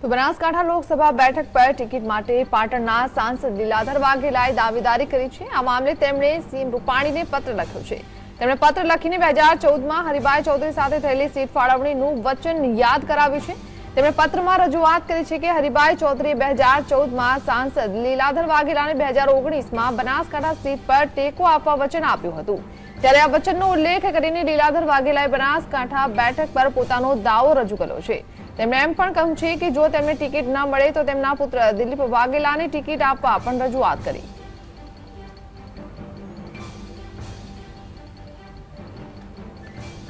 તો બનાસકાંઠા લોકસભા બેઠક પર ટિકિટ માટે પાટણના સાંસદ લીલાધર વાઘેલાએ દાવેદારી કરી છે। આ મામલે તેમણે સીએમ રૂપાણીને પત્ર લખ્યો છે। તેમણે પત્ર લખીને 2014માં હરિભાઈ ચૌધરી સાથે થયેલી સીટ ફાળવણીનું વચન યાદ કરાવ્યું છે। તેમણે પત્રમાં રજૂઆત કરી છે કે હરિભાઈ ચૌધરીએ 2014માં સાંસદ લીલાધર વાઘેલાને 2019માં બનાસકાંઠા સીટ પર ટેકો આપવા વચન આપ્યું હતું। ત્યારે આ વચનનો ઉલ્લેખ કરીને લીલાધર વાઘેલાએ બનાસકાંઠા બેઠક પર પોતાનો દાવો રજૂ કર્યો છે। તેમણે એમ પણ કહ્યું છે કે જો તેમને ટિકિટ ન મળે તો તેમના પુત્ર દિલીપ વાઘેલાને ટિકિટ આપવા પણ રજૂઆત કરી।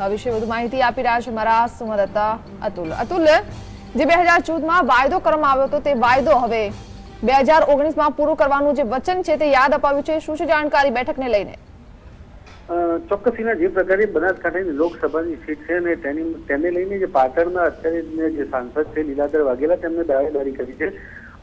આ વિશે વધુ માહિતી આપી રહ્યા છે મારા સંવાદદાતા અતુલ। જે 2014માં વાયદો કરવામાં આવ્યો હતો તે વાયદો હવે 2019માં પૂરો કરવાનું જે વચન છે તે યાદ અપાવ્યું છે। શું છે જાણકારી બેઠકને લઈને? ચોક્કસીના જે પ્રકારે બનાસકાંઠાની લોકસભાની સીટ છે અને તેને લઈને જે પાટણના અત્યારે જે સાંસદ છે લીલાધર વાઘેલા તેમને દાવેદારી કરી છે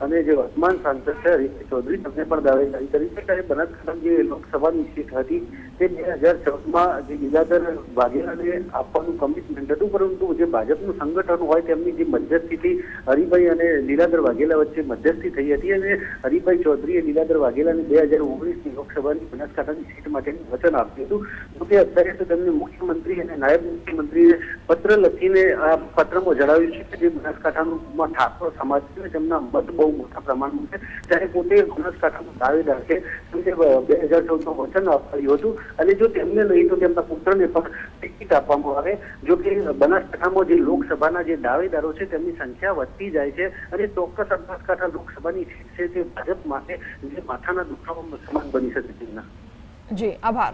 અને જે વર્તમાન સાંસદ છે હરિભાઈ ચૌધરી તેમને પણ દાવેદારી કરી છે કે બનાસકાંઠા જે લોકસભાની સીટ હતી તે 2014માં જે લીલાધર વાઘેલાને આપવાનું કમિટમેન્ટ હતું, પરંતુ જે ભાજપનું સંગઠન હોય તેમની જે મધ્યસ્થીથી હરિભાઈ અને લીલાધર વાઘેલા વચ્ચે મધ્યસ્થી થઈ હતી અને હરિભાઈ ચૌધરીએ લીલાધર વાઘેલાને 2019ની લોકસભાની બનાસકાંઠાની સીટ માટેનું વચન આપ્યું હતું। જોકે અત્યારે તો તેમને મુખ્યમંત્રી અને નાયબ મુખ્યમંત્રીએ પત્ર લખીને આ પત્રમાં જણાવ્યું છે કે જે બનાસકાંઠામાં ઠાકોર સમાજ છે તેમના મત બહુ મોટા પ્રમાણમાં છે, ત્યારે પોતે બનાસકાંઠાનો દાવેદાર છે। તેમને 2014માં વચન આપ્યું હતું અને જો તેમને નહીં તો તેમના પુત્રને પણ ટિકિટ આપવામાં આવે। જો કે બનાસકાંઠામાં જે લોકસભાના જે દાવેદારો છે તેમની સંખ્યા વધતી જાય છે અને ચોક્કસ બનાસકાંઠા લોકસભાની સીટ છે તે ભાજપ માટે જે માથાના દુખાવા સમાન બની શકે છે। જી, આભાર।